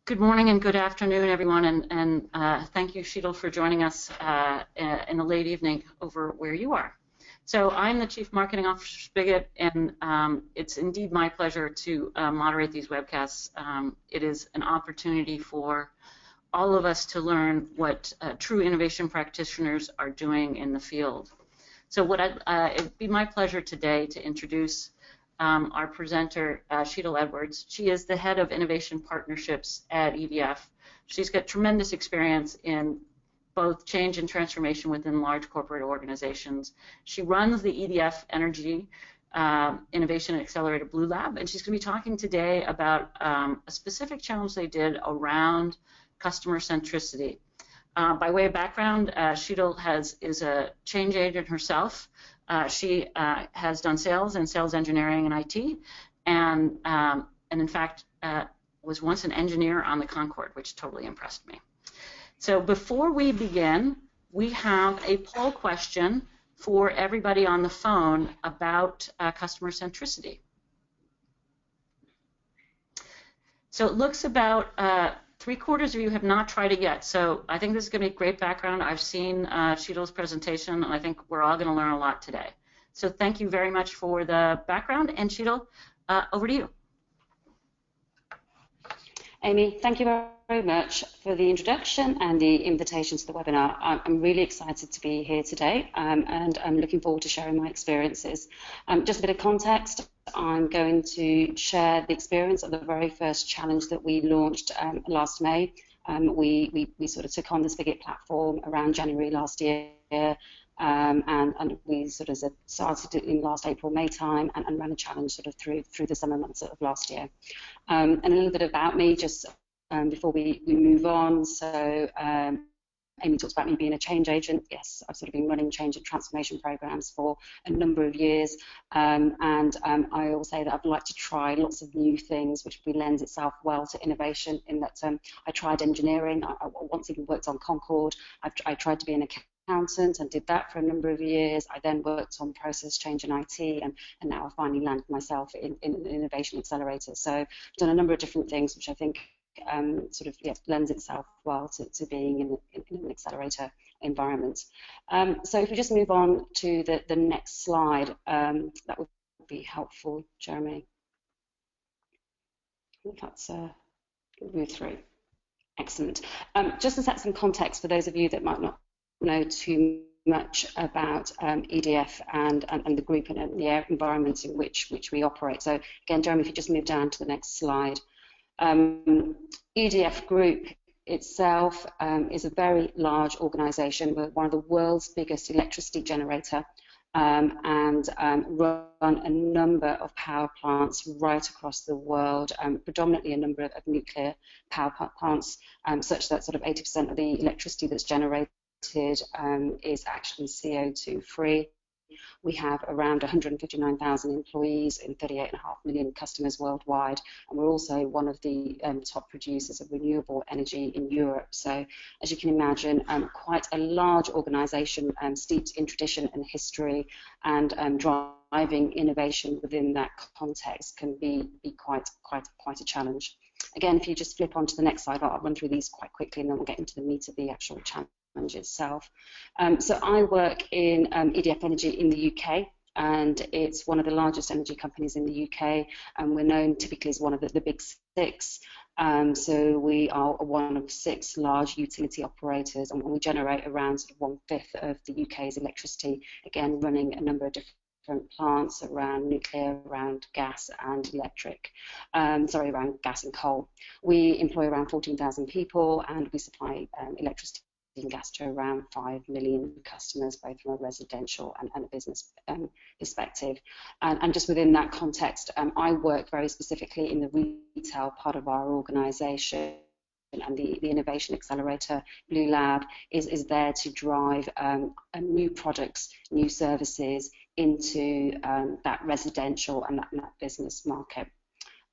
Good morning and good afternoon, everyone, and thank you, Sheetal, for joining us in the late evening over where you are. So I'm the Chief Marketing Officer for Spigit, and it's indeed my pleasure to moderate these webcasts. It is an opportunity for all of us to learn what true innovation practitioners are doing in the field. So it'd be my pleasure today to introduce our presenter, Sheetal Edwards. She is the head of innovation partnerships at EDF. She's got tremendous experience in both change and transformation within large corporate organizations. She runs the EDF Energy Innovation Accelerator Blue Lab, and she's going to be talking today about a specific challenge they did around customer centricity. By way of background, Sheetal is a change agent herself. She has done sales and sales engineering and IT, and in fact was once an engineer on the Concorde, which totally impressed me. So before we begin, we have a poll question for everybody on the phone about customer centricity. So it looks about 3/4 of you have not tried it yet, so I think this is going to be great background. I've seen Sheetal's presentation, and I think we're all going to learn a lot today. So thank you very much for the background, and Sheetal, over to you. Amy, thank you very much for the introduction and the invitation to the webinar. I'm really excited to be here today, and I'm looking forward to sharing my experiences. Just a bit of context. I'm going to share the experience of the very first challenge that we launched last May. We sort of took on the Spigit platform around January last year, and we sort of started in last April, May time, and ran a challenge sort of through the summer months of last year. And a little bit about me, just before we move on. So Amy talks about me being a change agent. Yes, I've sort of been running change and transformation programs for a number of years, and I always say that I'd like to try lots of new things, which lends itself well to innovation. In that I tried engineering. I once even worked on Concorde. I tried to be an accountant and did that for a number of years. I then worked on process change and IT, and now I finally landed myself in an innovation accelerator. So I've done a number of different things, which I think lends itself well to being in an accelerator environment. So if we just move on to the next slide, that would be helpful, Jeremy. I think that's move through. Excellent. Just to set some context for those of you that might not know too much about EDF and the group and the environments in which we operate. So again, Jeremy, if you just move down to the next slide. EDF Group itself is a very large organisation. We're one of the world's biggest electricity generator, and run a number of power plants right across the world, predominantly a number of nuclear power plants, such that sort of 80% of the electricity that's generated is actually CO2 free. We have around 159,000 employees in 38.5 million customers worldwide, and we're also one of the top producers of renewable energy in Europe. So, as you can imagine, quite a large organisation steeped in tradition and history, and driving innovation within that context can be quite a challenge. Again, if you just flip on to the next slide, I'll run through these quite quickly, and then we'll get into the meat of the actual challenge itself. So I work in EDF Energy in the UK, and it's one of the largest energy companies in the UK, and we're known typically as one of the big six. So we are one of 6 large utility operators, and we generate around 1/5 of the UK's electricity, again running a number of different plants around nuclear, around gas and electric, around gas and coal. We employ around 14,000 people, and we supply electricity and gas to around 5 million customers, both from a residential and a business perspective. And just within that context, I work very specifically in the retail part of our organisation, and the Innovation Accelerator Blue Lab is there to drive new products, new services into that residential and that business market.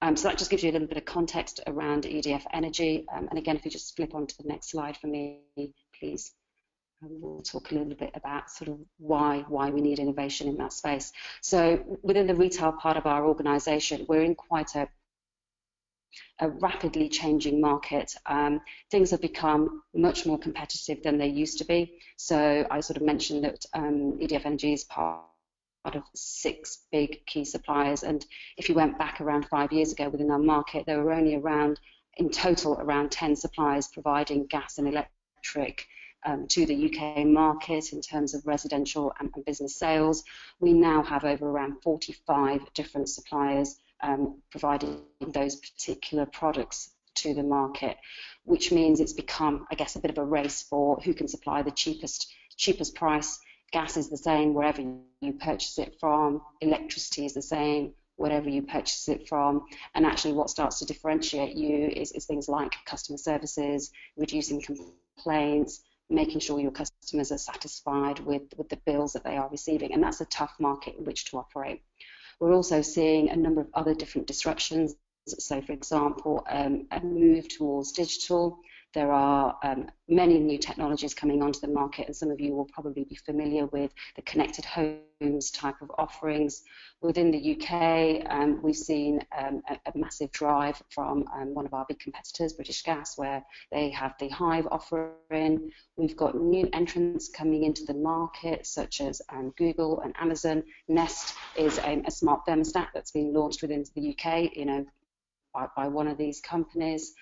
So that just gives you a little bit of context around EDF Energy. And again, if you just flip on to the next slide for me, please. We'll talk a little bit about sort of why we need innovation in that space. So within the retail part of our organisation, we're in quite a a rapidly changing market. Things have become much more competitive than they used to be. So I sort of mentioned that EDF Energy is part of 6 big key suppliers, and if you went back around 5 years ago within our market, there were only in total around 10 suppliers providing gas and electric to the UK market in terms of residential and business sales. We now have over around 45 different suppliers providing those particular products to the market, which means it's become, I guess, a bit of a race for who can supply the cheapest price. Gas is the same wherever you purchase it from. Electricity is the same wherever you purchase it from. And actually what starts to differentiate you is things like customer services, reducing complaints, making sure your customers are satisfied with the bills that they are receiving. And that's a tough market in which to operate. We're also seeing a number of other different disruptions. So, for example, a move towards digital. There are many new technologies coming onto the market, and some of you will probably be familiar with the connected homes type of offerings. Within the UK, we've seen a massive drive from one of our big competitors, British Gas, where they have the Hive offering. We've got new entrants coming into the market, such as Google and Amazon. Nest is a smart thermostat that's been launched within the UK, by one of these companies.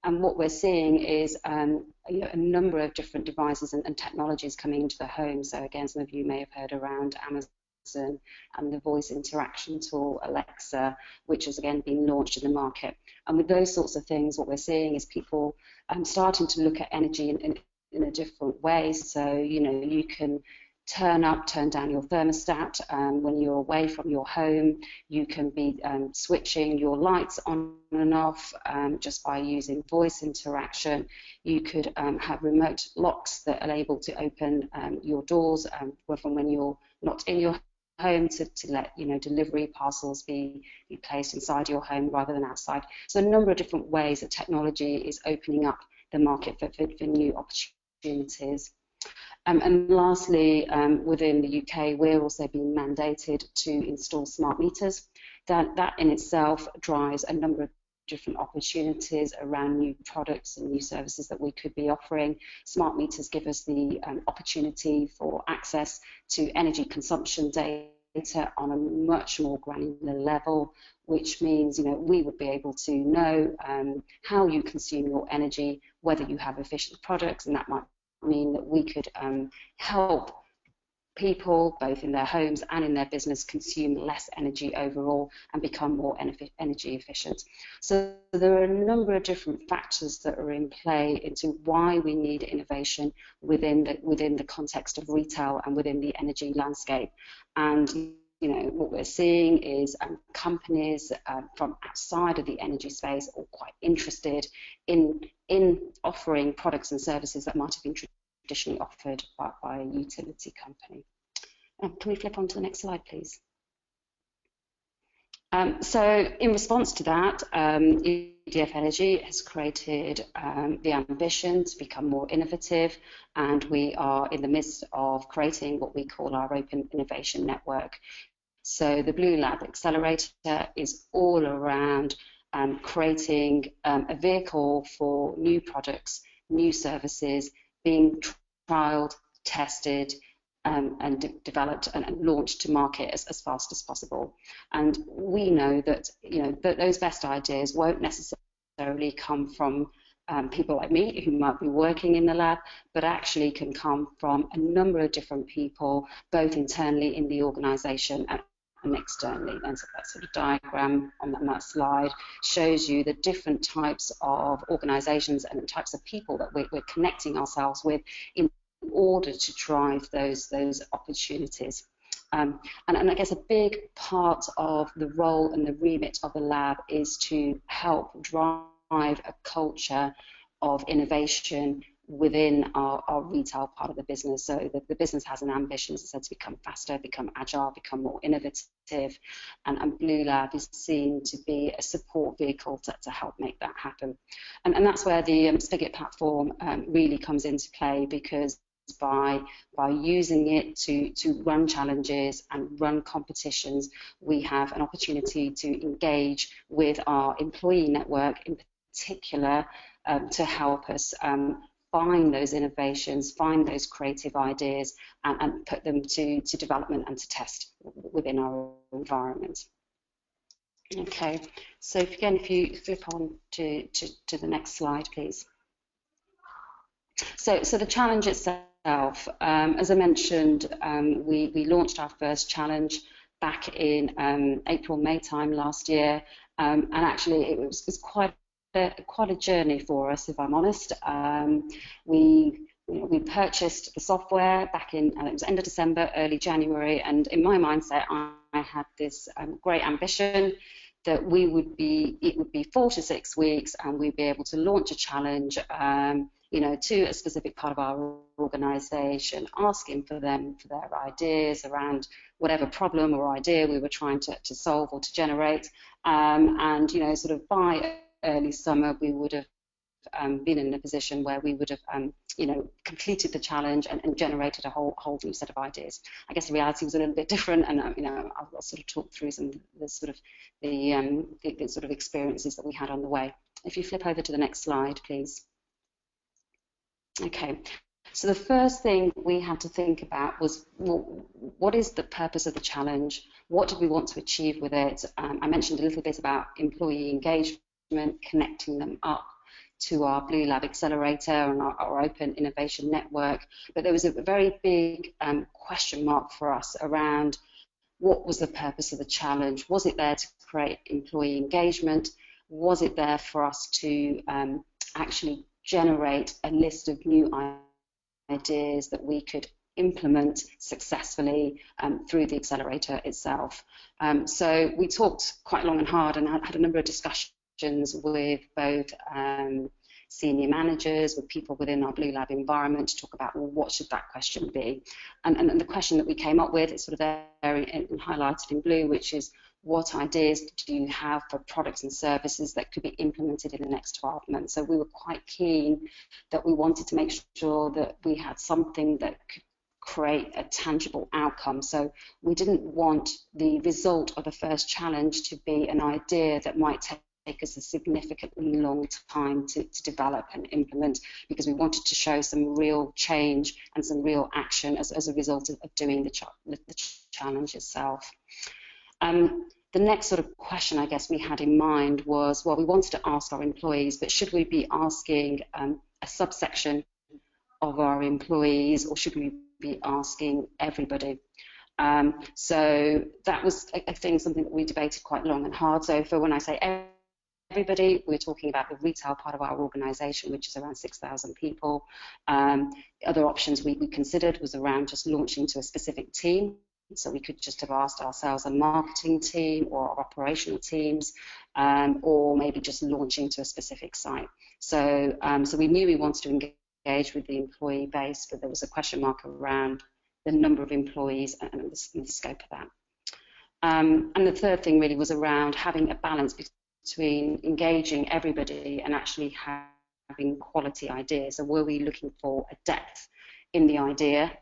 And what we're seeing is a number of different devices and technologies coming into the home. So again, some of you may have heard around Amazon and the voice interaction tool Alexa, which has again been launched in the market. And with those sorts of things, what we're seeing is people starting to look at energy in a different way. So, you can turn up, turn down your thermostat when you're away from your home. You can be switching your lights on and off just by using voice interaction. You could have remote locks that are able to open your doors from when you're not in your home to let delivery parcels be placed inside your home rather than outside. So a number of different ways that technology is opening up the market for new opportunities. And lastly, within the UK, we're also being mandated to install smart meters. That in itself drives a number of different opportunities around new products and new services that we could be offering. Smart meters give us the opportunity for access to energy consumption data on a much more granular level, which means we would be able to know how you consume your energy, whether you have efficient products, and that might mean that we could help people, both in their homes and in their business, consume less energy overall and become more energy efficient. So there are a number of different factors that are in play into why we need innovation within the context of retail and within the energy landscape. And what we're seeing is companies from outside of the energy space are quite interested in offering products and services that might have been traditionally offered by a utility company. Can we flip on to the next slide, please? So in response to that, EDF Energy has created the ambition to become more innovative, and we are in the midst of creating what we call our Open Innovation Network. So the Blue Lab Accelerator is all around creating a vehicle for new products, new services being trialed, tested, and developed and launched to market as fast as possible. And we know that that those best ideas won't necessarily come from people like me who might be working in the lab, but actually can come from a number of different people, both internally in the organisation and externally. And so that sort of diagram on that slide shows you the different types of organisations and the types of people that we're connecting ourselves with in order to drive those opportunities. And I guess a big part of the role and the remit of the lab is to help drive a culture of innovation within our retail part of the business. So the business has an ambition, as I said, to become faster, become agile, become more innovative, and Blue Lab is seen to be a support vehicle to help make that happen. And that's where the Spigit platform really comes into play, because by using it to run challenges and run competitions. We have an opportunity to engage with our employee network in particular to help us find those innovations, find those creative ideas, and put them to development and to test within our environment. Okay, so again, if you flip on to the next slide, please. So the challenge itself, as I mentioned, we launched our first challenge back in April, May time last year, and actually it was quite a journey for us, if I'm honest. We purchased the software back in, it was end of December, early January, and in my mindset, I had this great ambition that it would be 4 to 6 weeks, and we'd be able to launch a challenge, to a specific part of our organisation, asking for their ideas around whatever problem or idea we were trying to solve or to generate, and sort of by early summer we would have been in a position where we would have completed the challenge and generated a whole new set of ideas. I guess the reality was a little bit different, and I'll sort of talk through some of the sort of experiences that we had on the way. If you flip over to the next slide, please. Okay, so the first thing we had to think about was, well, what is the purpose of the challenge? What did we want to achieve with it? I mentioned a little bit about employee engagement, connecting them up to our Blue Lab Accelerator and our Open Innovation Network, but there was a very big question mark for us around what was the purpose of the challenge. Was it there to create employee engagement? Was it there for us to actually generate a list of new ideas that we could implement successfully through the accelerator itself? So we talked quite long and hard and had a number of discussions with both senior managers, with people within our Blue Lab environment to talk about, well, what should that question be? And the question that we came up with is sort of there and highlighted in blue, which is, what ideas do you have for products and services that could be implemented in the next 12 months? So we were quite keen that we wanted to make sure that we had something that could create a tangible outcome. So we didn't want the result of the first challenge to be an idea that might take us a significantly long time to develop and implement, because we wanted to show some real change and some real action as a result of doing the challenge itself. The next sort of question I guess we had in mind was, well, we wanted to ask our employees, but should we be asking a subsection of our employees, or should we be asking everybody? So that was, I think, something that we debated quite long and hard. So for when I say everybody, we're talking about the retail part of our organisation, which is around 6,000 people. Other options we considered was around just launching to a specific team. So we could just have asked our sales and marketing team or our operational teams, or maybe just launching to a specific site. So, so we knew we wanted to engage with the employee base, but there was a question mark around the number of employees and the scope of that. And the third thing really was around having a balance between engaging everybody and actually having quality ideas. So were we looking for a depth in the idea?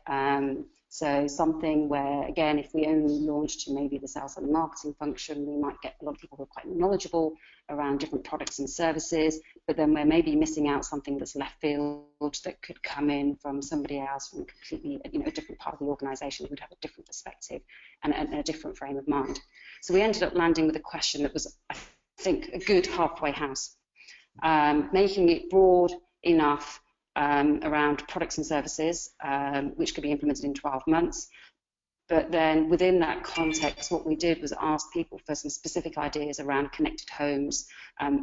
So something where, again, if we only launched to maybe the sales and marketing function, we might get a lot of people who are quite knowledgeable around different products and services, but then we're maybe missing out something that's left field that could come in from somebody else from completely, a different part of the organisation who would have a different perspective and a different frame of mind. So we ended up landing with a question that was, I think, a good halfway house, making it broad enough around products and services, which could be implemented in 12 months. But then within that context, what we did was ask people for some specific ideas around connected homes,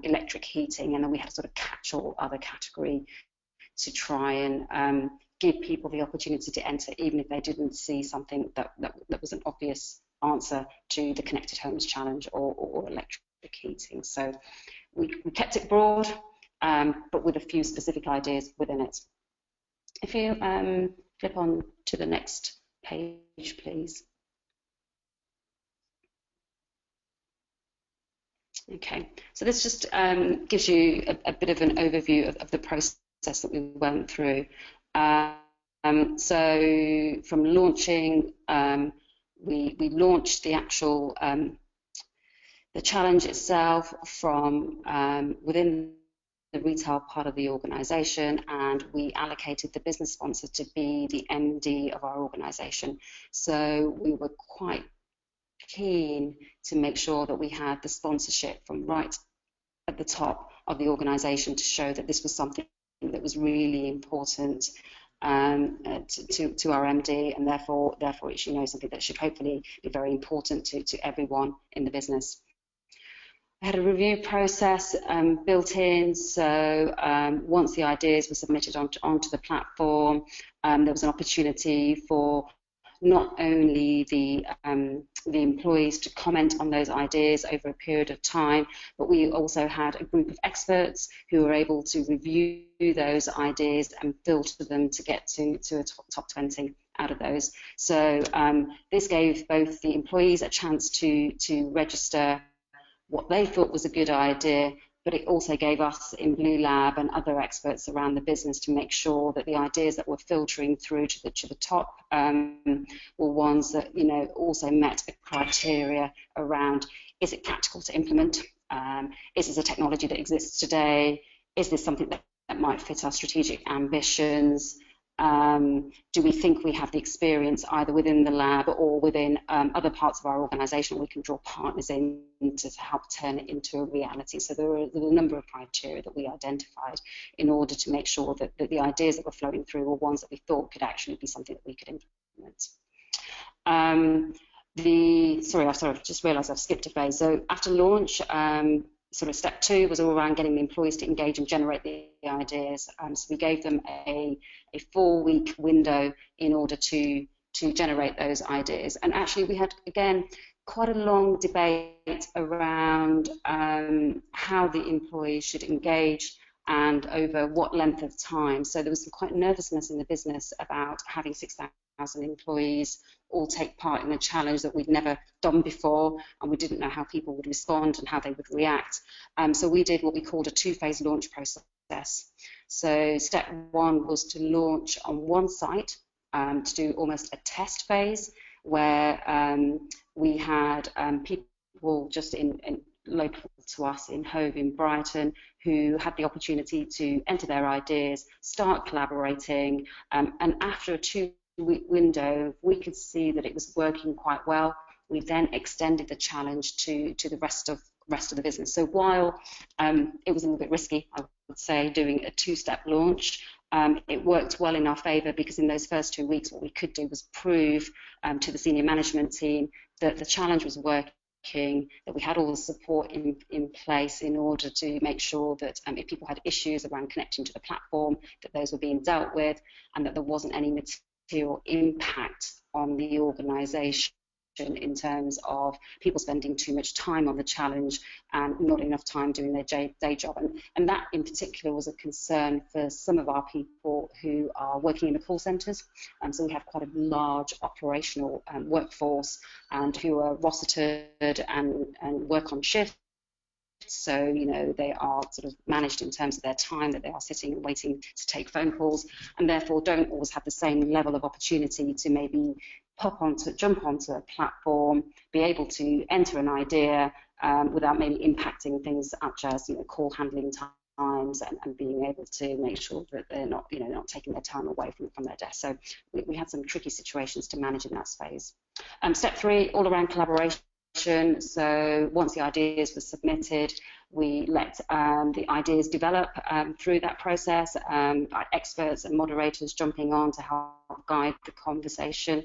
electric heating, and then we had a sort of catch-all other category to try and give people the opportunity to enter, even if they didn't see something that was an obvious answer to the connected homes challenge or electric heating. So we kept it broad, but with a few specific ideas within it. If you flip on to the next page, please. Okay, so this just gives you a bit of an overview of the process that we went through. So from launching, we launched the actual the challenge itself from within the retail part of the organisation, and we allocated the business sponsor to be the MD of our organisation. So we were quite keen to make sure that we had the sponsorship from right at the top of the organisation to show that this was something that was really important to our MD, and therefore it should know something that should hopefully be very important to everyone in the business. I had a review process built in, so once the ideas were submitted onto the platform, there was an opportunity for not only the employees to comment on those ideas over a period of time, but we also had a group of experts who were able to review those ideas and filter them to get to a top 20 out of those. So this gave both the employees a chance to register what they thought was a good idea, but it also gave us in Blue Lab and other experts around the business to make sure that the ideas that were filtering through to the top were ones that also met the criteria around: is it practical to implement? Is this a technology that exists today? Is this something that might fit our strategic ambitions? Do we think we have the experience either within the lab or within other parts of our organisation? We can draw partners in to help turn it into a reality. So there were a number of criteria that we identified in order to make sure that the ideas that were flowing through were ones that we thought could actually be something that we could implement. Sorry, I've sort of just realised I've skipped a phase. So after launch, sort of step 2 was all around getting the employees to engage and generate the ideas. So we gave them a 4-week window in order to generate those ideas. And actually we had, again, quite a long debate around how the employees should engage and over what length of time. So there was some quite nervousness in the business about having 6,000 employees all take part in a challenge that we'd never done before, and we didn't know how people would respond and how they would react. So we did what we called a 2-phase launch process. So step 1 was to launch on one site, to do almost a test phase where we had people just in local to us in Hove in Brighton who had the opportunity to enter their ideas, start collaborating, and after a 2-week window, we could see that it was working quite well. We then extended the challenge to the rest of the business. So while it was a little bit risky, I would say, doing a 2-step launch, it worked well in our favour, because in those first 2 weeks what we could do was prove to the senior management team that the challenge was working, that we had all the support in place in order to make sure that if people had issues around connecting to the platform, that those were being dealt with, and that there wasn't any material impact on the organisation in terms of people spending too much time on the challenge and not enough time doing their day job. And that in particular was a concern for some of our people who are working in the call centres. So we have quite a large operational workforce, and who are rostered and work on shift. So, they are sort of managed in terms of their time that they are sitting and waiting to take phone calls, and therefore don't always have the same level of opportunity to maybe jump onto a platform, be able to enter an idea without maybe impacting things such as call handling times and being able to make sure that they're not not taking their time away from their desk. So we had some tricky situations to manage in that phase. Step 3, all around collaboration. So once the ideas were submitted, we let the ideas develop through that process, experts and moderators jumping on to help guide the conversation.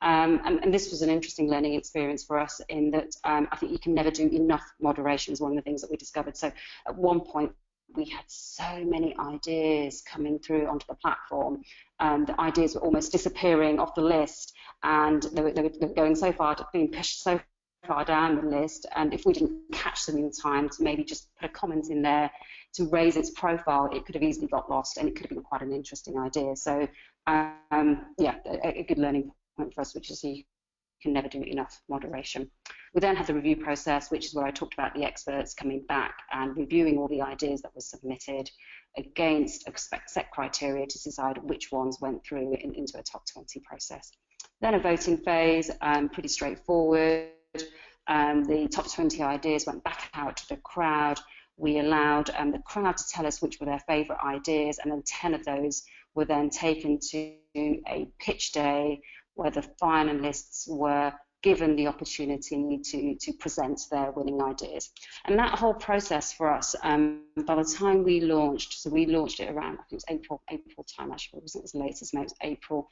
And this was an interesting learning experience for us, in that I think you can never do enough moderation, is one of the things that we discovered. So at one point we had so many ideas coming through onto the platform, the ideas were almost disappearing off the list, and they were going so far, being pushed so far down the list, and if we didn't catch them in time to maybe just put a comment in there to raise its profile, it could have easily got lost, and it could have been quite an interesting idea. So yeah, a good learning point for us, which is you can never do enough moderation. We then have the review process, which is where I talked about the experts coming back and reviewing all the ideas that were submitted against a set criteria to decide which ones went through into a top 20 process. Then a voting phase, pretty straightforward. The top 20 ideas went back out to the crowd. We allowed the crowd to tell us which were their favourite ideas, and then 10 of those were then taken to a pitch day where the finalists were given the opportunity to present their winning ideas. And that whole process for us, by the time we launched, so we launched it around, I think it was April time actually, it wasn't as late as May, it was April.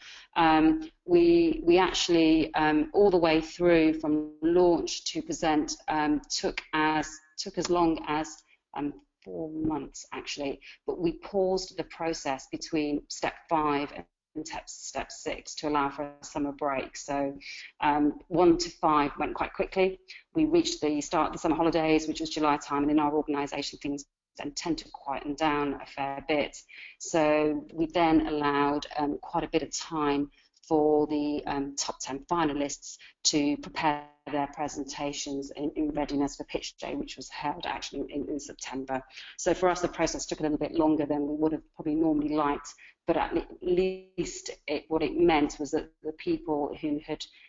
We actually, all the way through from launch to present, took as long as 4 months actually, but we paused the process between step 5 and step 6 to allow for a summer break. So 1 to 5 went quite quickly. We reached the start of the summer holidays, which was July time, and in our organisation things then tend to quieten down a fair bit. So we then allowed quite a bit of time for the top 10 finalists to prepare their presentations in readiness for pitch day, which was held actually in September. So for us, the process took a little bit longer than we would have probably normally liked, but at least what it meant was that the people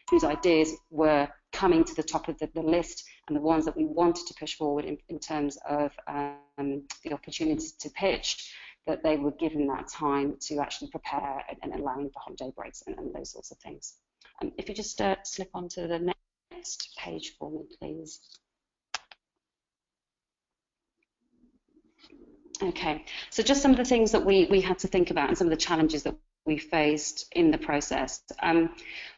whose ideas were coming to the top of the list and the ones that we wanted to push forward in terms of the opportunity to pitch, that they were given that time to actually prepare and allowing for holiday breaks and those sorts of things. If you just slip onto the next page for me, please. Okay, so just some of the things that we had to think about and some of the challenges that we faced in the process.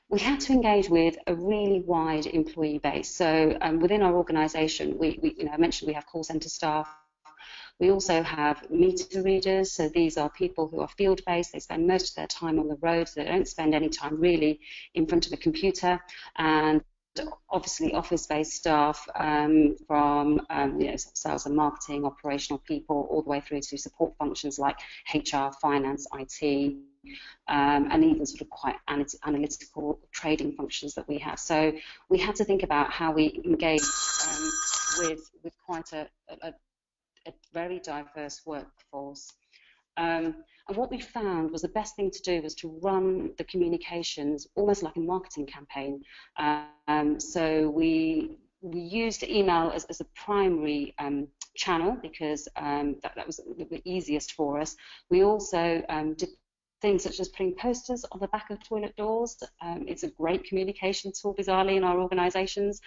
We had to engage with a really wide employee base. So within our organisation, I mentioned we have call centre staff. We also have meter readers, so these are people who are field-based. They spend most of their time on the road, so they don't spend any time really in front of a computer. And obviously office-based staff from sales and marketing, operational people, all the way through to support functions like HR, finance, IT, and even sort of quite analytical trading functions that we have. So we had to think about how we engage with quite a very diverse workforce. And what we found was the best thing to do was to run the communications almost like a marketing campaign. So we used email as a primary channel because that was the easiest for us. We also did things such as putting posters on the back of toilet doors. It's a great communication tool, bizarrely, in our organisations.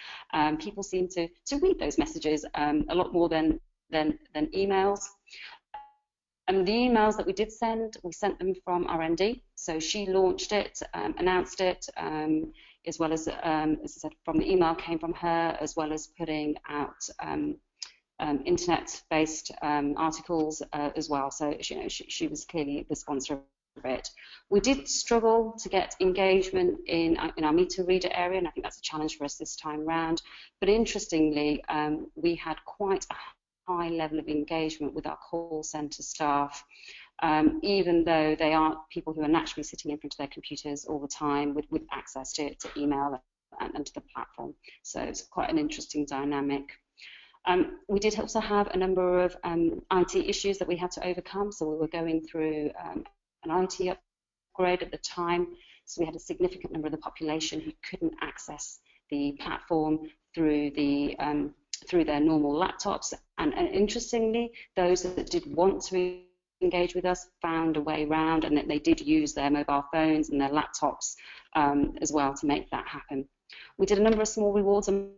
People seem to read those messages a lot more than emails. And the emails that we did send, we sent them from our MD. So she launched it, announced it, as well as I said, from the email came from her, as well as putting out internet-based articles as well. So she was clearly the sponsor of it. We did struggle to get engagement in our meter reader area, and I think that's a challenge for us this time round. But interestingly, we had quite a high level of engagement with our call centre staff, even though they aren't people who are naturally sitting in front of their computers all the time with access to email and to the platform. So it's quite an interesting dynamic. We did also have a number of IT issues that we had to overcome. So we were going through an IT upgrade at the time. So we had a significant number of the population who couldn't access the platform through their normal laptops, and interestingly, those that did want to engage with us found a way around, and that they did use their mobile phones and their laptops as well to make that happen. We did a number of small rewards and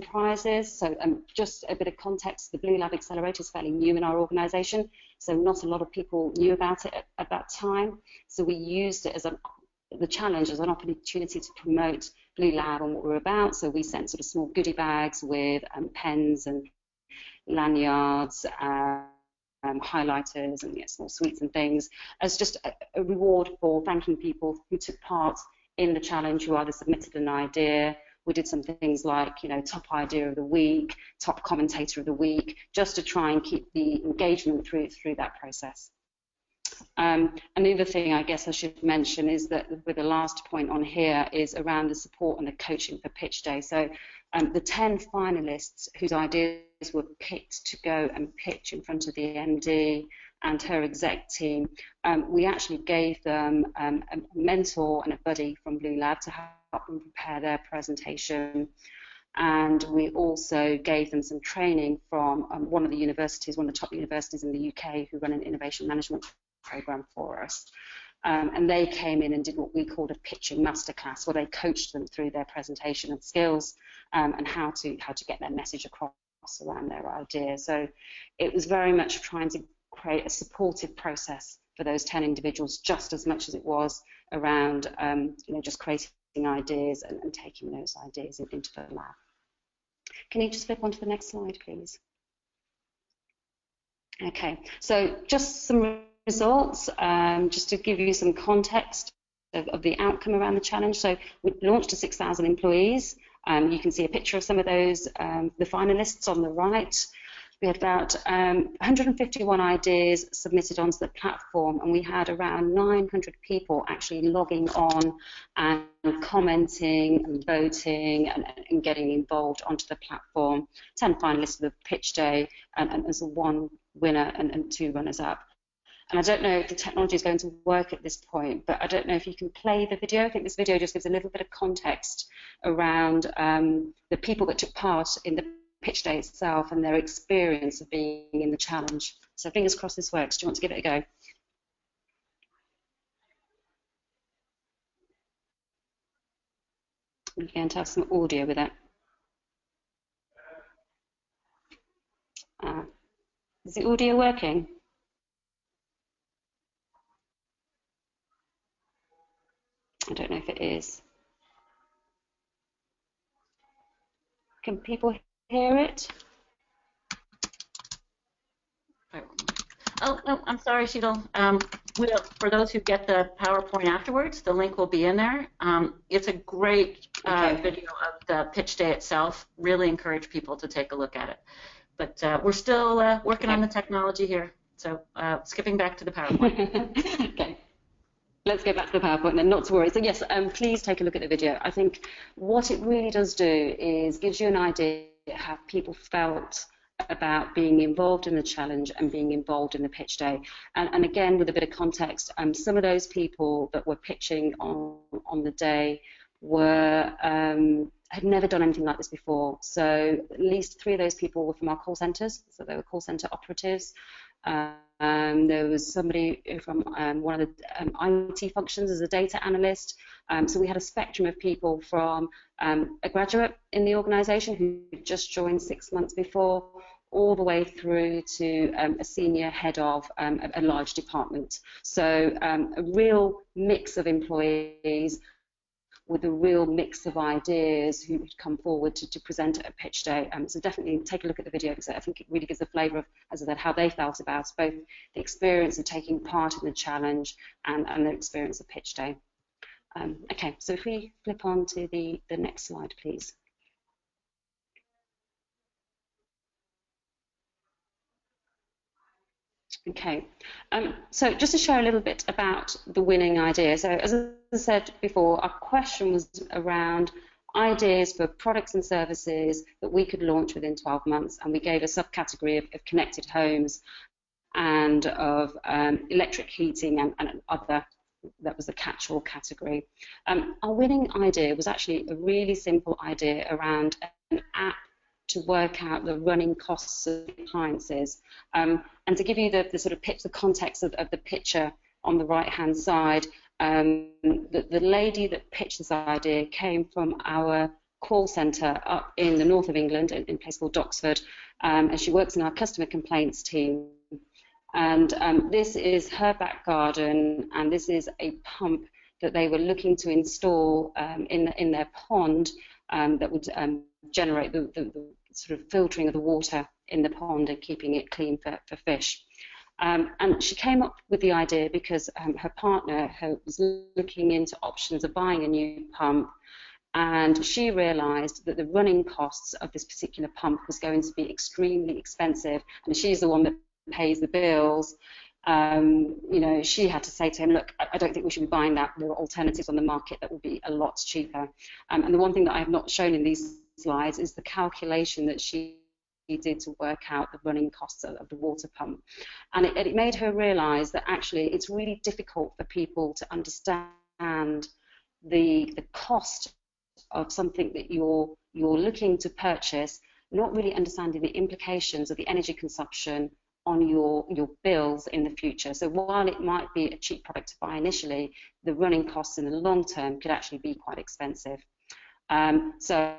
prizes. So just a bit of context, the Blue Lab Accelerator is fairly new in our organisation, so not a lot of people knew about it at that time. So we used it as the challenge as an opportunity to promote Blue Lab and what we're about. So we sent sort of small goodie bags with pens and lanyards, highlighters and small sweets and things as just a reward for thanking people who took part in the challenge, who either submitted an idea. We did some things like, top idea of the week, top commentator of the week, just to try and keep the engagement through that process. And the other thing I guess I should mention is that with the last point on here is around the support and the coaching for pitch day. So the 10 finalists whose ideas were picked to go and pitch in front of the MD and her exec team, we actually gave them a mentor and a buddy from Blue Lab to help them prepare their presentation. And we also gave them some training from one of the universities, one of the top universities in the UK, who run an innovation management program for us. And they came in and did what we called a pitching masterclass, where they coached them through their presentation and skills and how to get their message across around their idea. So it was very much trying to create a supportive process for those 10 individuals, just as much as it was around just creating ideas and taking those ideas into the lab. Can you just flip onto the next slide, please? Okay, so just some results, just to give you some context of the outcome around the challenge. So we launched to 6,000 employees. You can see a picture of some of those, the finalists on the right. We had about 151 ideas submitted onto the platform, and we had around 900 people actually logging on and commenting and voting and getting involved onto the platform. 10 finalists for the pitch day, and there's one winner and 2 runners-up. And I don't know if the technology is going to work at this point, but I don't know if you can play the video. I think this video just gives a little bit of context around the people that took part in the pitch day itself and their experience of being in the challenge. So fingers crossed this works. Do you want to give it a go? You can have some audio with it. Is the audio working? I don't know if it is. Can people hear it? Oh, no, I'm sorry, Sheetal. For those who get the PowerPoint afterwards, the link will be in there. It's a great video of the pitch day itself. Really encourage people to take a look at it. But we're still working on the technology here. So skipping back to the PowerPoint. Okay. Let's go back to the PowerPoint then, not to worry. So yes, please take a look at the video. I think what it really does do is gives you an idea how people felt about being involved in the challenge and being involved in the pitch day. And again, with a bit of context, some of those people that were pitching on the day were had never done anything like this before. So at least 3 of those people were from our call centres, so they were call centre operatives. There was somebody from one of the IT functions as a data analyst. So we had a spectrum of people from a graduate in the organisation who just joined 6 months before, all the way through to a senior head of a large department. So a real mix of employees with a real mix of ideas who would come forward to present at a pitch day. So definitely take a look at the video, because I think it really gives a flavour of, as I said, how they felt about both the experience of taking part in the challenge and the experience of pitch day. Okay, so if we flip on to the next slide, please. Okay, so just to share a little bit about the winning idea. So as I said before, our question was around ideas for products and services that we could launch within 12 months, and we gave a subcategory of connected homes and of electric heating and other. That was the catch-all category. Our winning idea was actually a really simple idea around an app to work out the running costs of appliances. And to give you the sort of the context of the picture on the right-hand side, the lady that pitched this idea came from our call centre up in the north of England, in a place called Doxford, and she works in our customer complaints team. And this is her back garden, and this is a pump that they were looking to install in their pond that would generate the sort of filtering of the water in the pond and keeping it clean for fish. And she came up with the idea because her partner was looking into options of buying a new pump, and she realised that the running costs of this particular pump was going to be extremely expensive, and she's the one that pays the bills. you know, she had to say to him, look, I don't think we should be buying that. There are alternatives on the market that will be a lot cheaper. And the one thing that I have not shown in these slides is the calculation that she did to work out the running costs of the water pump. And it made her realise that actually it's really difficult for people to understand the cost of something that you're looking to purchase, not really understanding the implications of the energy consumption on your bills in the future. So while it might be a cheap product to buy initially, the running costs in the long term could actually be quite expensive. So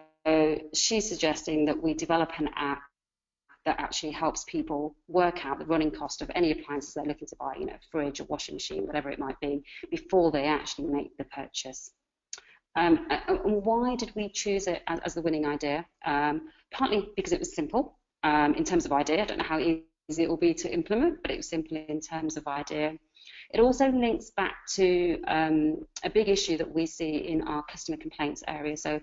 she's suggesting that we develop an app that actually helps people work out the running cost of any appliances they're looking to buy, you know, fridge or washing machine, whatever it might be, before they actually make the purchase. And why did we choose it as the winning idea? Partly because it was simple in terms of idea. I don't know how easy it will be to implement, but it was simple in terms of idea. It also links back to a big issue that we see in our customer complaints area. So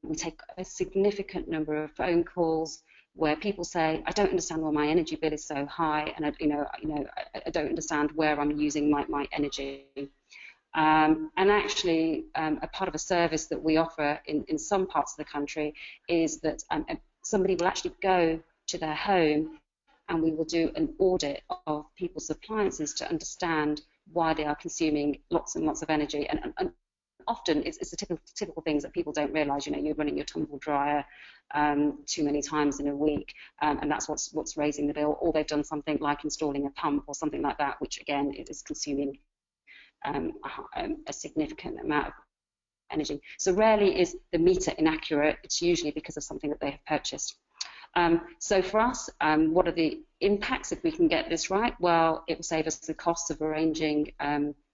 we take a significant number of phone calls where people say, I don't understand why my energy bill is so high, and I don't understand where I'm using my energy. And actually, a part of a service that we offer in some parts of the country is that somebody will actually go to their home and we will do an audit of people's appliances to understand why they are consuming lots and lots of energy. And often it's the typical things that people don't realise. You know, you're running your tumble dryer too many times in a week, and that's what's raising the bill. Or they've done something like installing a pump or something like that, which again is consuming a significant amount of energy. So rarely is the meter inaccurate. It's usually because of something that they have purchased. So for us, what are the impacts if we can get this right? Well, it will save us the costs of arranging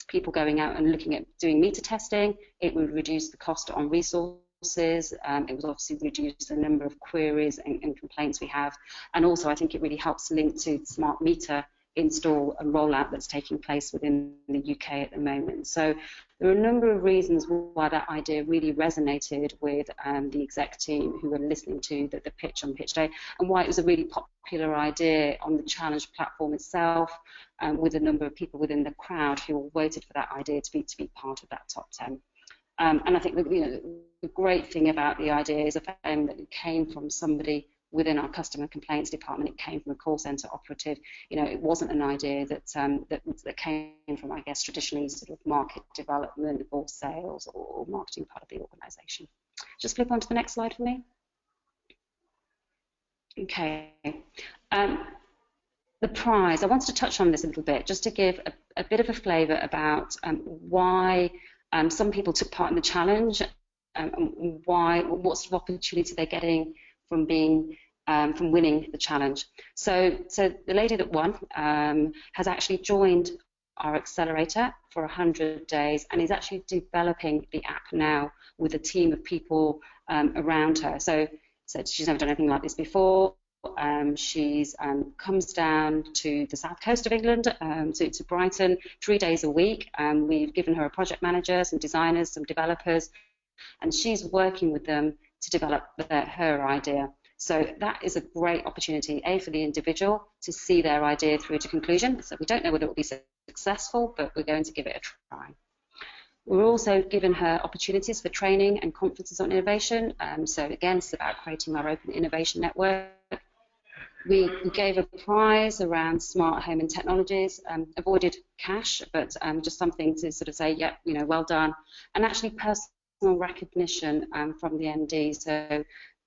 people going out and looking at doing meter testing. It would reduce the cost on resources. It would obviously reduce the number of queries and complaints we have. And also, I think it really helps link to smart meter install and rollout that's taking place within the UK at the moment. So there are a number of reasons why that idea really resonated with the exec team who were listening to the pitch on pitch day, and why it was a really popular idea on the challenge platform itself, with a number of people within the crowd who all voted for that idea to be part of that top 10. And I think that, you know, the great thing about the idea is that it came from somebody within our customer complaints department. It came from a call centre operative. You know, it wasn't an idea that that came from, I guess, traditionally sort of market development or sales or marketing part of the organisation. Just flip on to the next slide for me. Okay. The prize. I wanted to touch on this a little bit, just to give a bit of a flavour about why some people took part in the challenge, and what sort of opportunity they're getting from winning the challenge. So the lady that won has actually joined our accelerator for 100 days and is actually developing the app now with a team of people around her. So she's never done anything like this before. She's comes down to the south coast of England, to Brighton, 3 days a week. We've given her a project manager, some designers, some developers, and she's working with them to develop her idea. So that is a great opportunity, A, for the individual to see their idea through to conclusion. So we don't know whether it will be successful, but we're going to give it a try. We're also giving her opportunities for training and conferences on innovation. So again, it's about creating our open innovation network. We gave a prize around smart home and technologies, avoided cash, but just something to sort of say, yeah, you know, well done. And actually personal recognition from the MD. So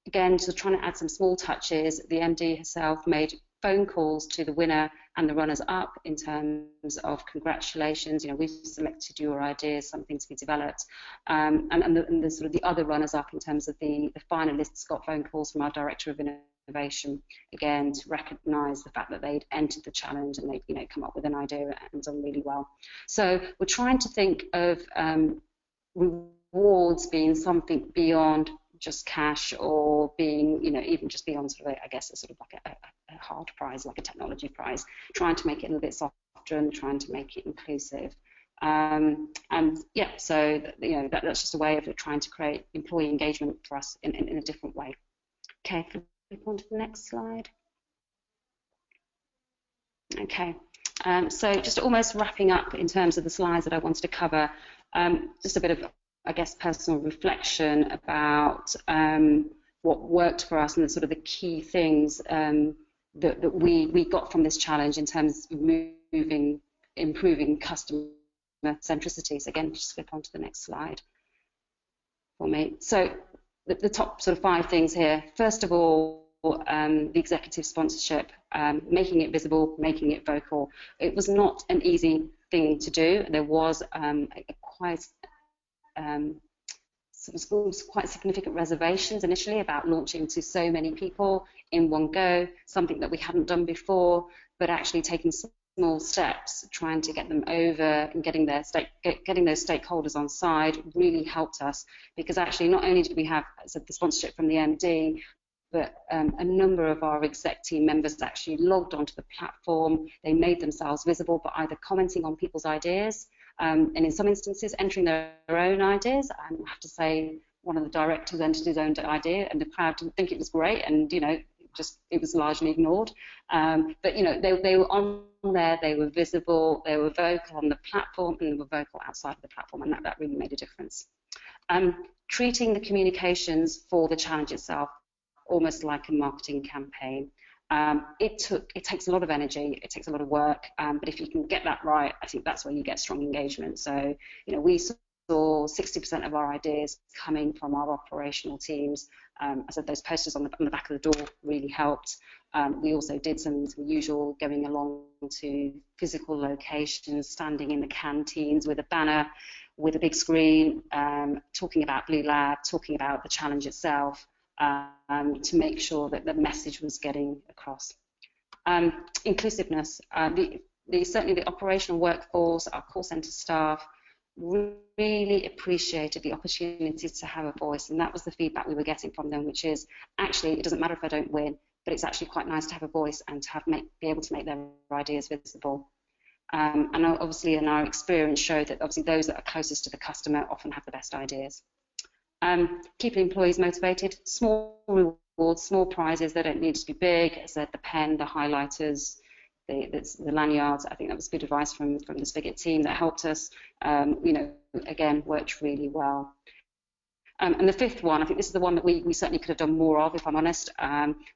again, just trying to add some small touches. The MD herself made phone calls to the winner and the runners up in terms of congratulations. You know, we've selected your ideas, something to be developed, and the sort of the other runners up in terms of the finalists got phone calls from our director of innovation, again to recognise the fact that they'd entered the challenge and they'd, you know, come up with an idea and done really well. So we're trying to think of rewards being something beyond just cash, or being, you know, even just beyond sort of, I guess, a sort of like a hard prize, like a technology prize, trying to make it a little bit softer and trying to make it inclusive. And yeah, so, you know, that's just a way of trying to create employee engagement for us in a different way. Okay, flip on to the next slide. Okay. So just almost wrapping up in terms of the slides that I wanted to cover, just a bit of, I guess, personal reflection about what worked for us and the sort of the key things that we got from this challenge in terms of improving customer centricity. So again, just flip on to the next slide for me. So the top sort of 5 things here. First of all, the executive sponsorship, making it visible, making it vocal. It was not an easy thing to do. There was quite significant reservations initially about launching to so many people in one go, something that we hadn't done before, but actually taking small steps, trying to get them over and getting those stakeholders on side really helped us, because actually not only did we have the sponsorship from the MD, but a number of our exec team members actually logged onto the platform. They made themselves visible by either commenting on people's ideas and in some instances entering their own ideas. I have to say, one of the directors entered his own idea and the crowd didn't think it was great, and it was largely ignored. But they were on there, they were visible, they were vocal on the platform, and they were vocal outside of the platform, and that really made a difference. Treating the communications for the challenge itself almost like a marketing campaign. It takes a lot of energy, it takes a lot of work, but if you can get that right, I think that's where you get strong engagement. So, we saw 60% of our ideas coming from our operational teams. I said those posters on the back of the door really helped. We also did some usual going along to physical locations, standing in the canteens with a banner, with a big screen, talking about Blue Lab, talking about the challenge itself, to make sure that the message was getting across. Inclusiveness. Certainly the operational workforce, our call centre staff, really appreciated the opportunity to have a voice, and that was the feedback we were getting from them, which is actually it doesn't matter if I don't win, but it's actually quite nice to have a voice and to be able to make their ideas visible. And obviously in our experience showed that obviously those that are closest to the customer often have the best ideas. Keeping employees motivated, small rewards, small prizes, they don't need to be big. As I said, the pen, the highlighters, the lanyards. I think that was good advice from the Spigit team that helped us. Again, worked really well. And the 5th one, I think this is the one that we certainly could have done more of, if I'm honest,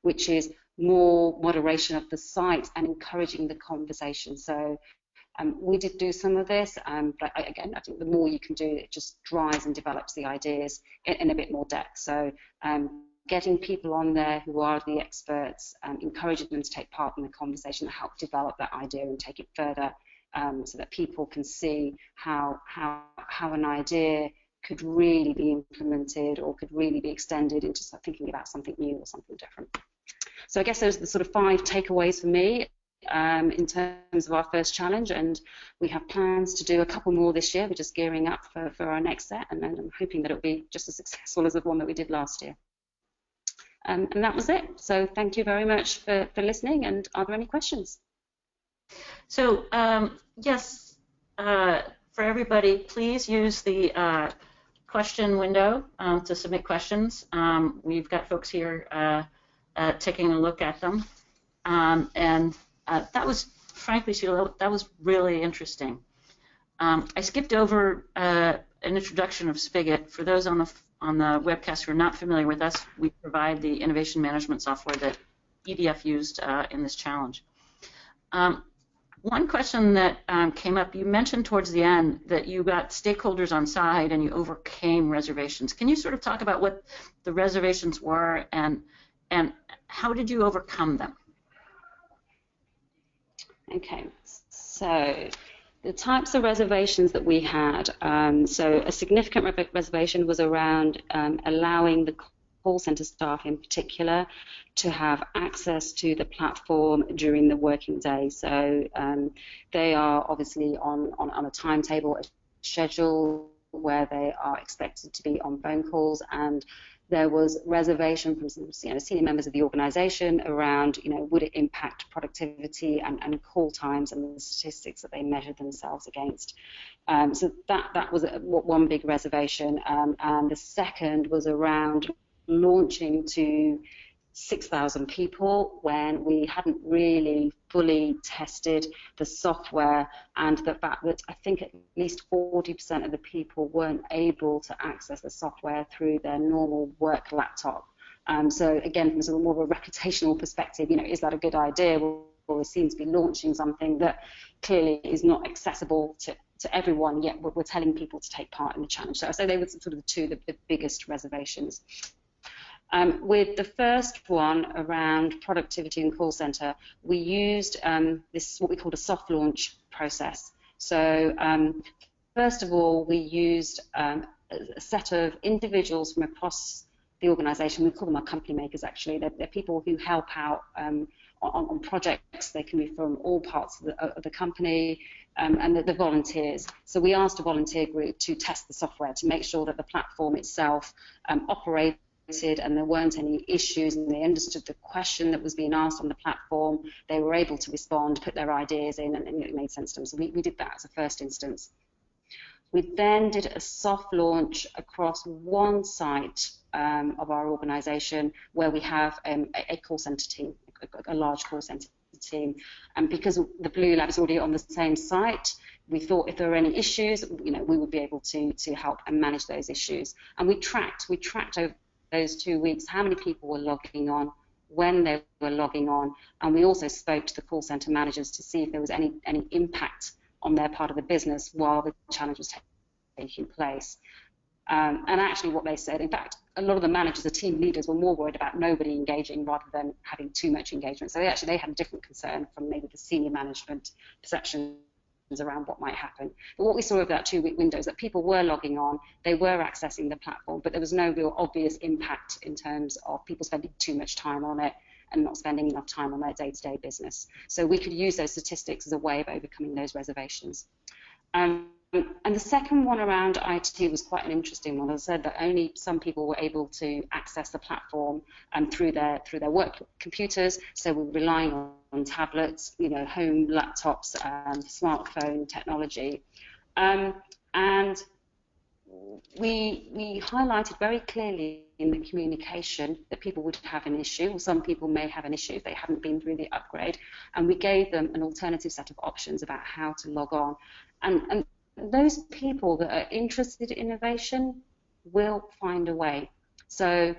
which is more moderation of the site and encouraging the conversation. So we did do some of this, but again, I think the more you can do, it just drives and develops the ideas in a bit more depth. So getting people on there who are the experts, encouraging them to take part in the conversation, help develop that idea and take it further, so that people can see how an idea could really be implemented or could really be extended into thinking about something new or something different. So I guess those are the sort of 5 takeaways for me in terms of our first challenge, and we have plans to do a couple more this year. We're just gearing up for our next set, and I'm hoping that it'll be just as successful as the one that we did last year. And that was it. So thank you very much for listening, and are there any questions? So yes, for everybody, please use the question window to submit questions. We've got folks here taking a look at them, and that was, frankly, Sheila, that was really interesting. I skipped over an introduction of Spigit. For those on the webcast who are not familiar with us, we provide the innovation management software that EDF used in this challenge. One question that came up, you mentioned towards the end that you got stakeholders on side and you overcame reservations. Can you sort of talk about what the reservations were and how did you overcome them? Okay, so the types of reservations that we had, so a significant reservation was around allowing the call centre staff in particular to have access to the platform during the working day. So they are obviously on a timetable, a schedule where they are expected to be on phone calls, and there was reservation from some senior members of the organisation around, would it impact productivity and call times and the statistics that they measured themselves against. So that was one big reservation, and the second was around launching to 6,000 people when we hadn't really fully tested the software, and the fact that I think at least 40% of the people weren't able to access the software through their normal work laptop. So again, from sort of more of a reputational perspective, is that a good idea? Well, we seem to be launching something that clearly is not accessible to everyone, yet we're telling people to take part in the challenge. So I say they were sort of the biggest reservations. With the first one around productivity and call center, we used this, what we called a soft launch process. So first of all, we used a set of individuals from across the organization. We call them our company makers, actually. They're people who help out on projects. They can be from all parts of the company, and the volunteers. So we asked a volunteer group to test the software to make sure that the platform itself operated and there weren't any issues, and they understood the question that was being asked on the platform. They were able to respond, put their ideas in, and it made sense to them. So we did that as a first instance. We then did a soft launch across one site of our organisation where we have a call centre team, a large call centre team. And because the Blue Lab is already on the same site, we thought if there were any issues, we would be able to help and manage those issues. And we tracked over those 2 weeks how many people were logging on, when they were logging on, and we also spoke to the call centre managers to see if there was any impact on their part of the business while the challenge was taking place. And actually what they said, in fact, a lot of the managers, the team leaders, were more worried about nobody engaging rather than having too much engagement. So they had a different concern from maybe the senior management perceptions around what might happen. But what we saw over that 2-week window is that people were logging on, they were accessing the platform, but there was no real obvious impact in terms of people spending too much time on it and not spending enough time on their day-to-day business. So we could use those statistics as a way of overcoming those reservations. And the second one around IT was quite an interesting one. As I said, that only some people were able to access the platform through their work computers. So we're relying on tablets, home laptops, smartphone technology, and we highlighted very clearly in the communication that people would have an issue, or some people may have an issue if they haven't been through the upgrade, and we gave them an alternative set of options about how to log on. And those people that are interested in innovation will find a way. So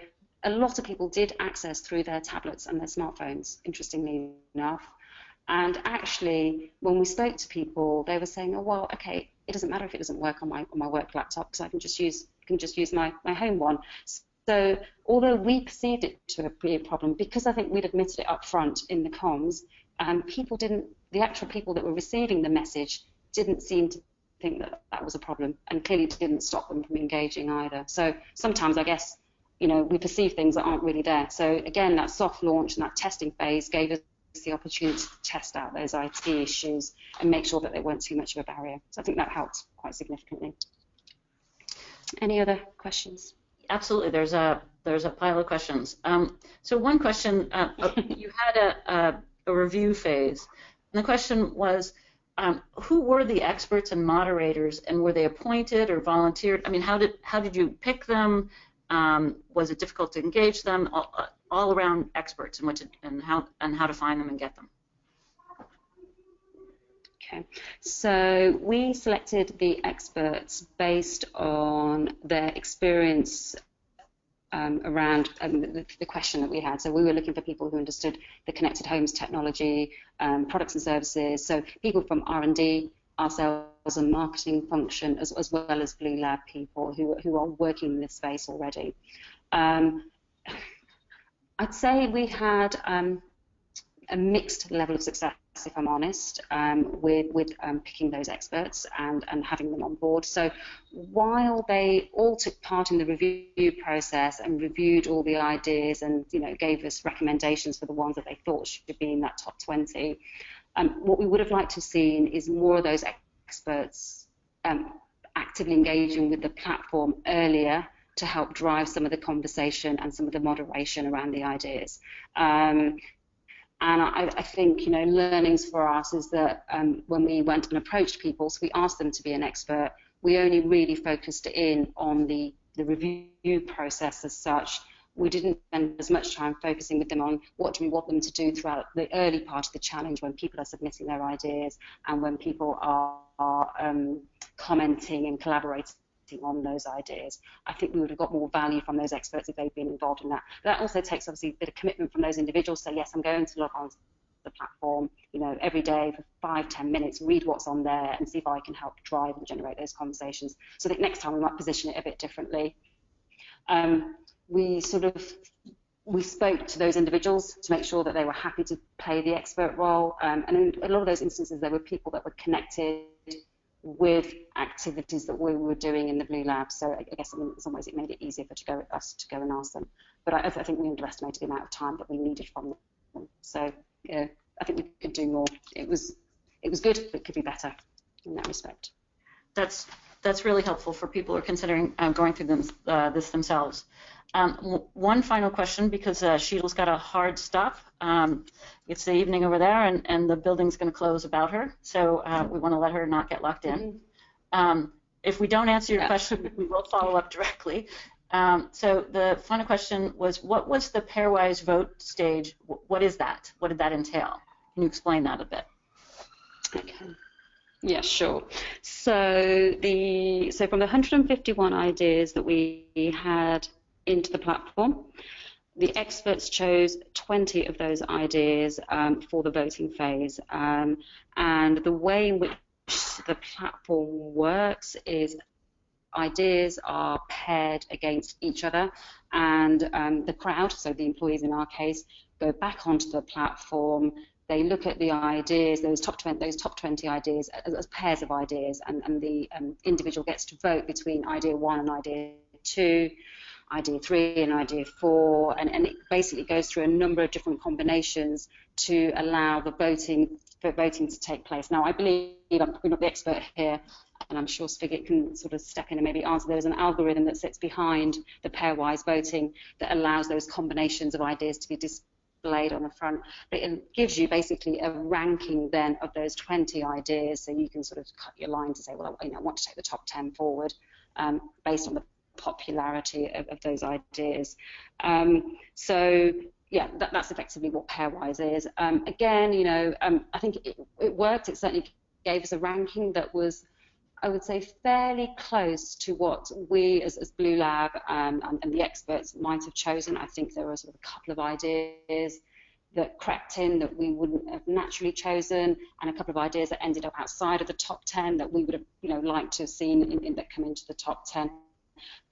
a lot of people did access through their tablets and their smartphones, interestingly enough. And actually, when we spoke to people, they were saying, oh, well, okay, it doesn't matter if it doesn't work on my work laptop, because I can just use my home one. So although we perceived it to be a problem, because I think we'd admitted it up front in the comms, the actual people that were receiving the message didn't seem to think that was a problem, and clearly didn't stop them from engaging either. So sometimes I guess we perceive things that aren't really there. So again, that soft launch and that testing phase gave us the opportunity to test out those IT issues and make sure that they weren't too much of a barrier. So I think that helped quite significantly. Any other questions? Absolutely. There's a pile of questions. So one question, you had a review phase, and the question was, who were the experts and moderators, and were they appointed or volunteered? I mean, how did you pick them? Was it difficult to engage them? All around experts, and how to find them and get them. Okay, so we selected the experts based on their experience around the question that we had. So we were looking for people who understood the connected homes technology, products and services, so people from R&D, our sales and marketing function, as well as Blue Lab people who are working in this space already. I'd say we had a mixed level of success, if I'm honest, with picking those experts and having them on board. So while they all took part in the review process and reviewed all the ideas and gave us recommendations for the ones that they thought should be in that top 20, what we would have liked to have seen is more of those experts actively engaging with the platform earlier to help drive some of the conversation and some of the moderation around the ideas. And I think, learnings for us is that when we went and approached people, so we asked them to be an expert, we only really focused in on the review process as such, we didn't spend as much time focusing with them on what do we want them to do throughout the early part of the challenge when people are submitting their ideas and when people are commenting and collaborating on those ideas. I think we would have got more value from those experts if they'd been involved in that. That also takes obviously a bit of commitment from those individuals. So yes, I'm going to log on to the platform, you know, every day for 5-10 minutes, read what's on there and see if I can help drive and generate those conversations. So that next time we might position it a bit differently. We spoke to those individuals to make sure that they were happy to play the expert role, and in a lot of those instances there were people that were connected with activities that we were doing in the Blue Lab, so I guess in some ways it made it easier for us to go and ask them. But I think we underestimated the amount of time that we needed from them. So yeah, I think we could do more. It was good, but it could be better in that respect. That's really helpful for people who are considering going through this themselves. One final question, because Sheetal's got a hard stop. It's the evening over there, and the building's going to close about her, so we want to let her not get locked in. If we don't answer your question, we will follow up directly. So the final question was, what was the pairwise vote stage? What is that? What did that entail? Can you explain that a bit? Okay. Yeah, sure. So from the 151 ideas that we had into the platform, the experts chose 20 of those ideas for the voting phase. And the way in which the platform works is ideas are paired against each other, and the crowd, so the employees in our case, go back onto the platform. They look at the ideas, those top 20 ideas, as pairs of ideas, and the individual gets to vote between idea 1 and idea 2, idea 3 and idea 4, and it basically goes through a number of different combinations to allow the voting to take place. Now, I believe, I'm probably not the expert here, and I'm sure Spigit can sort of step in and maybe answer. There's an algorithm that sits behind the pairwise voting that allows those combinations of ideas to be displayed on the front. But it gives you basically a ranking then of those 20 ideas, so you can sort of cut your line to say, well, I want to take the top 10 forward based on the popularity of those ideas. So yeah, that's effectively what pairwise is. Again, you know, I think it worked. It certainly gave us a ranking that was, I would say, fairly close to what we as Blue Lab and the experts might have chosen. I think there were sort of a couple of ideas that crept in that we wouldn't have naturally chosen, and a couple of ideas that ended up outside of the top 10 that we would have, you know, liked to have seen that come into the top 10.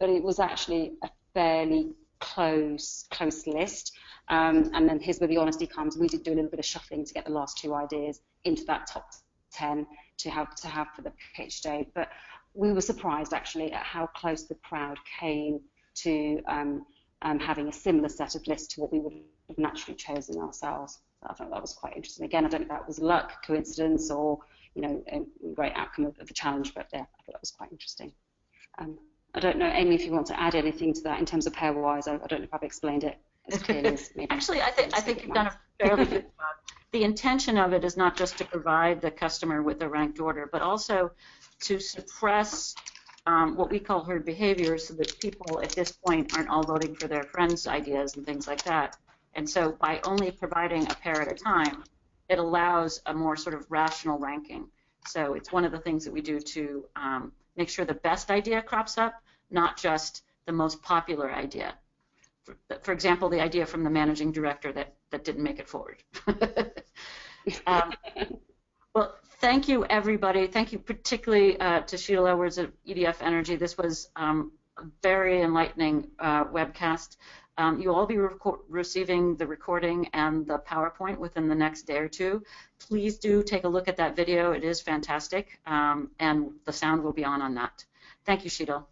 But it was actually a fairly close list. And then here's where the honesty comes. We did do a little bit of shuffling to get the last 2 ideas into that top 10 to have for the pitch day. But we were surprised actually at how close the crowd came to having a similar set of lists to what we would have naturally chosen ourselves. So I thought that was quite interesting. Again, I don't know if that was luck, coincidence, or, you know, a great outcome of the challenge, but yeah, I thought that was quite interesting. I don't know, Amy, if you want to add anything to that in terms of pairwise. I don't know if I've explained it as clearly as maybe. Actually, I think you've done a fairly good job. The intention of it is not just to provide the customer with a ranked order, but also to suppress what we call herd behavior, so that people at this point aren't all voting for their friends' ideas and things like that. And so by only providing a pair at a time, it allows a more sort of rational ranking. So it's one of the things that we do to make sure the best idea crops up, not just the most popular idea. For example, the idea from the managing director that didn't make it forward. Well, thank you, everybody. Thank you particularly to Sheetal Edwards at EDF Energy. This was a very enlightening webcast. You'll all be receiving the recording and the PowerPoint within the next day or 2. Please do take a look at that video. It is fantastic, and the sound will be on that. Thank you, Sheetal.